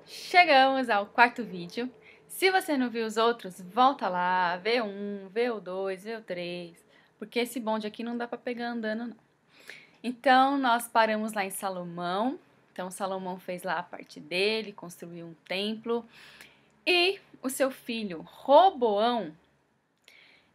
Chegamos ao quarto vídeo. Se você não viu os outros, volta lá, vê um, vê o dois, vê o três, porque esse bonde aqui não dá para pegar andando, não. Então, nós paramos lá em Salomão. Então, Salomão fez lá a parte dele, construiu um templo. E o seu filho, Roboão,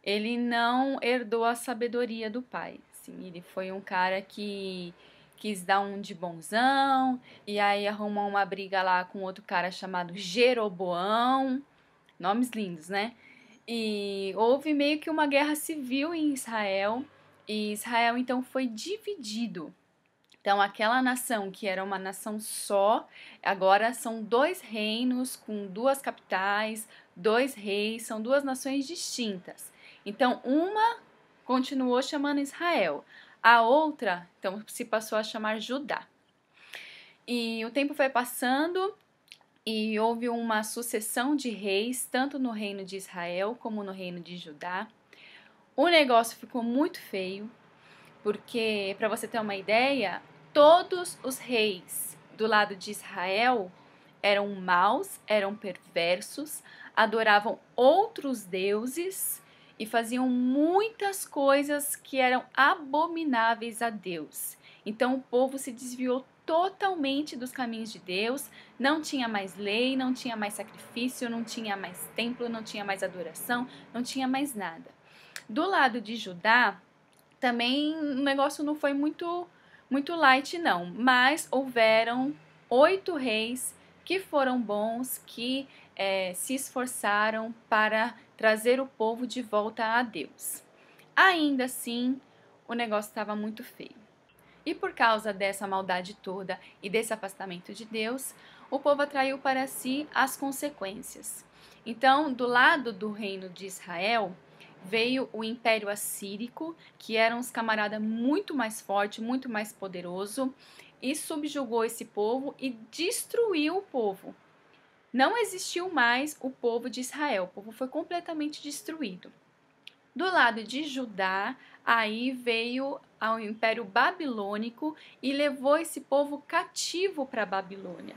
ele não herdou a sabedoria do pai. Assim, ele foi um cara que quis dar um de bonzão, e aí arrumou uma briga lá com outro cara chamado Jeroboão. Nomes lindos, né? E houve meio que uma guerra civil em Israel, e Israel então foi dividido. Então, aquela nação que era uma nação só, agora são dois reinos com duas capitais, dois reis, são duas nações distintas. Então, uma continuou chamando Israel, a outra, então, se passou a chamar Judá. E o tempo foi passando e houve uma sucessão de reis, tanto no reino de Israel como no reino de Judá. O negócio ficou muito feio, porque, para você ter uma ideia, todos os reis do lado de Israel eram maus, eram perversos, adoravam outros deuses e faziam muitas coisas que eram abomináveis a Deus. Então o povo se desviou totalmente dos caminhos de Deus, não tinha mais lei, não tinha mais sacrifício, não tinha mais templo, não tinha mais adoração, não tinha mais nada. Do lado de Judá, também o negócio não foi muito light, não, mas houveram 8 reis que foram bons, que se esforçaram para trazer o povo de volta a Deus. Ainda assim, o negócio estava muito feio. E por causa dessa maldade toda e desse afastamento de Deus, o povo atraiu para si as consequências. Então, do lado do reino de Israel, veio o Império Assírico, que era uns camarada muito mais forte, muito mais poderoso, e subjugou esse povo e destruiu o povo. Não existiu mais o povo de Israel, o povo foi completamente destruído. Do lado de Judá, aí veio ao Império Babilônico e levou esse povo cativo para a Babilônia.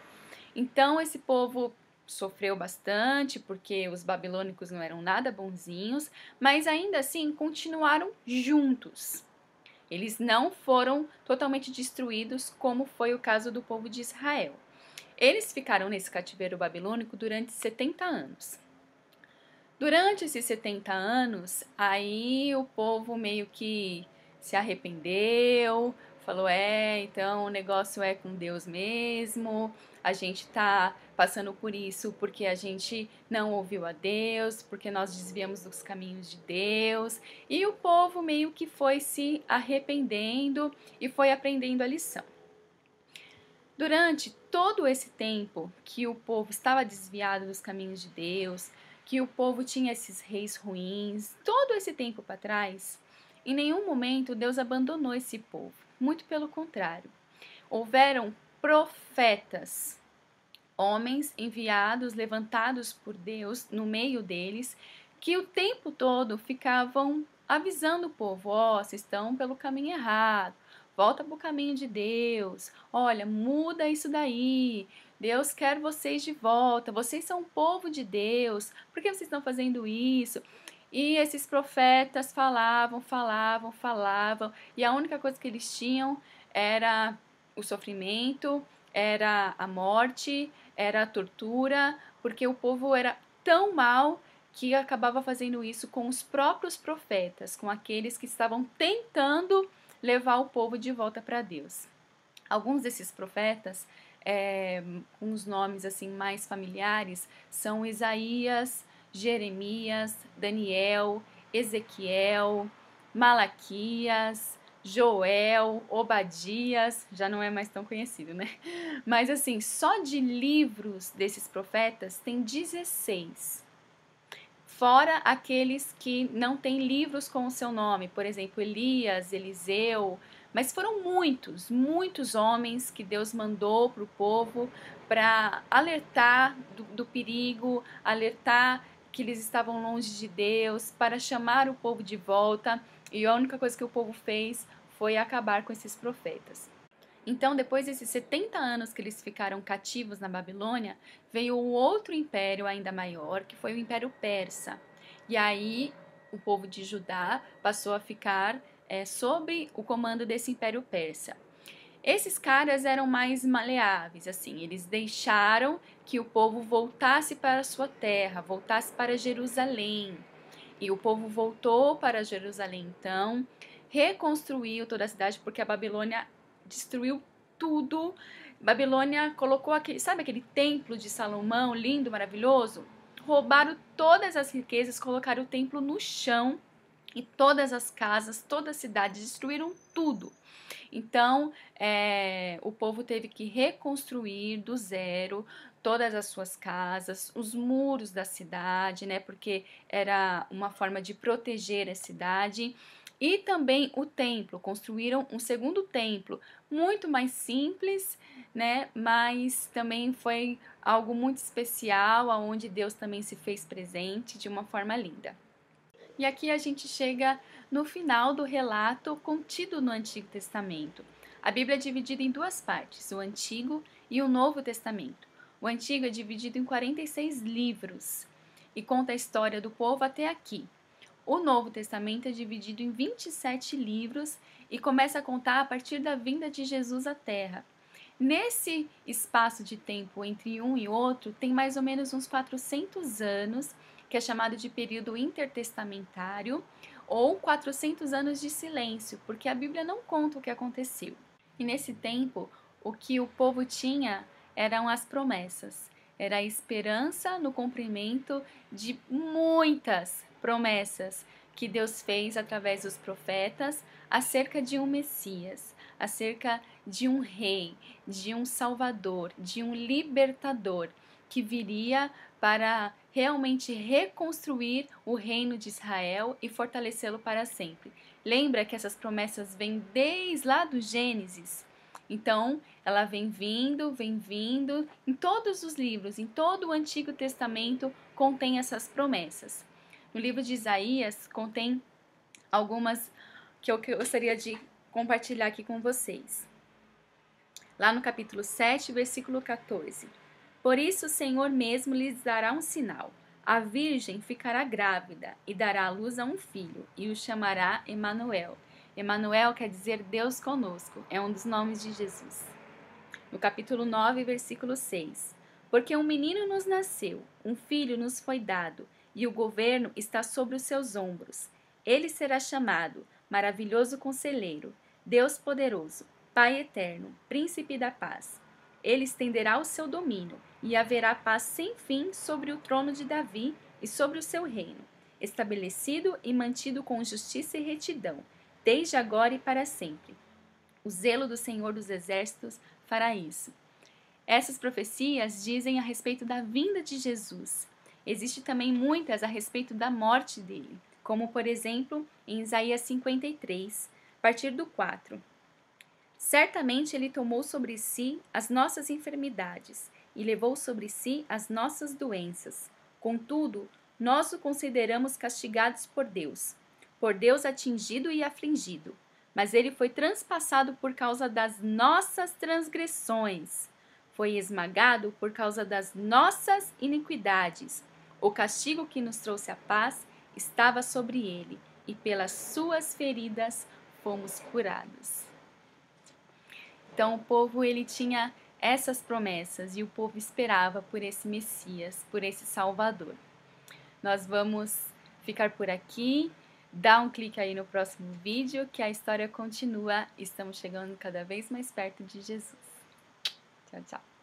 Então esse povo sofreu bastante porque os babilônicos não eram nada bonzinhos, mas ainda assim continuaram juntos. Eles não foram totalmente destruídos como foi o caso do povo de Israel. Eles ficaram nesse cativeiro babilônico durante 70 anos. Durante esses 70 anos, aí o povo meio que se arrependeu, falou: então o negócio é com Deus mesmo, a gente tá passando por isso porque a gente não ouviu a Deus, porque nós desviamos dos caminhos de Deus, e o povo meio que foi se arrependendo e foi aprendendo a lição. Durante todo esse tempo que o povo estava desviado dos caminhos de Deus, que o povo tinha esses reis ruins, todo esse tempo para trás, em nenhum momento Deus abandonou esse povo. Muito pelo contrário. Houveram profetas, homens enviados, levantados por Deus no meio deles, que o tempo todo ficavam avisando o povo: ó, vocês estão pelo caminho errado, volta para o caminho de Deus, olha, muda isso daí, Deus quer vocês de volta, vocês são o povo de Deus, por que vocês estão fazendo isso? E esses profetas falavam, e a única coisa que eles tinham era o sofrimento, era a morte, era a tortura, porque o povo era tão mal que acabava fazendo isso com os próprios profetas, com aqueles que estavam tentando levar o povo de volta para Deus. Alguns desses profetas, com os nomes assim mais familiares, são Isaías, Jeremias, Daniel, Ezequiel, Malaquias, Joel, Obadias, já não é mais tão conhecido, né? Mas assim, só de livros desses profetas tem 16. Fora aqueles que não têm livros com o seu nome, por exemplo, Elias, Eliseu, mas foram muitos homens que Deus mandou para o povo para alertar do perigo, alertar que eles estavam longe de Deus, para chamar o povo de volta, e a única coisa que o povo fez foi acabar com esses profetas. Então, depois desses 70 anos que eles ficaram cativos na Babilônia, veio um outro império ainda maior, que foi o Império Persa. E aí, o povo de Judá passou a ficar sob o comando desse Império Persa. Esses caras eram mais maleáveis, assim, eles deixaram que o povo voltasse para a sua terra, voltasse para Jerusalém. E o povo voltou para Jerusalém, então, reconstruiu toda a cidade, porque a Babilônia destruiu tudo. Babilônia colocou aquele, sabe aquele templo de Salomão, lindo, maravilhoso? Roubaram todas as riquezas, colocaram o templo no chão e todas as casas, toda a cidade, destruíram tudo. Então, o povo teve que reconstruir do zero todas as suas casas, os muros da cidade, né? Porque era uma forma de proteger a cidade. E também o templo, construíram um segundo templo, muito mais simples, né? Mas também foi algo muito especial, aonde Deus também se fez presente de uma forma linda. E aqui a gente chega no final do relato contido no Antigo Testamento. A Bíblia é dividida em duas partes, o Antigo e o Novo Testamento. O Antigo é dividido em 46 livros e conta a história do povo até aqui. O Novo Testamento é dividido em 27 livros e começa a contar a partir da vinda de Jesus à Terra. Nesse espaço de tempo entre um e outro, tem mais ou menos uns 400 anos, que é chamado de período intertestamentário, ou 400 anos de silêncio, porque a Bíblia não conta o que aconteceu. E nesse tempo, o que o povo tinha eram as promessas, era a esperança no cumprimento de muitas promessas que Deus fez através dos profetas acerca de um Messias, acerca de um rei, de um salvador, de um libertador que viria para realmente reconstruir o reino de Israel e fortalecê-lo para sempre. Lembra que essas promessas vêm desde lá do Gênesis? Então, ela vem vindo, em todos os livros, em todo o Antigo Testamento contém essas promessas. No livro de Isaías contém algumas que eu gostaria de compartilhar aqui com vocês. Lá no capítulo 7, versículo 14. Por isso o Senhor mesmo lhes dará um sinal. A virgem ficará grávida e dará à luz a um filho, e o chamará Emanuel. Emanuel quer dizer Deus conosco, é um dos nomes de Jesus. No capítulo 9, versículo 6. Porque um menino nos nasceu, um filho nos foi dado, e o governo está sobre os seus ombros. Ele será chamado Maravilhoso Conselheiro, Deus Poderoso, Pai Eterno, Príncipe da Paz. Ele estenderá o seu domínio, e haverá paz sem fim sobre o trono de Davi e sobre o seu reino, estabelecido e mantido com justiça e retidão, desde agora e para sempre. O zelo do Senhor dos Exércitos fará isso. Essas profecias dizem a respeito da vinda de Jesus. Existem também muitas a respeito da morte dele, como por exemplo em Isaías 53, a partir do 4. Certamente ele tomou sobre si as nossas enfermidades e levou sobre si as nossas doenças. Contudo, nós o consideramos castigados por Deus atingido e afligido. Mas ele foi transpassado por causa das nossas transgressões, foi esmagado por causa das nossas iniquidades. O castigo que nos trouxe a paz estava sobre ele, e pelas suas feridas fomos curados. Então o povo ele tinha essas promessas e o povo esperava por esse Messias, por esse Salvador. Nós vamos ficar por aqui. Dá um clique aí no próximo vídeo que a história continua. Estamos chegando cada vez mais perto de Jesus. Tchau, tchau.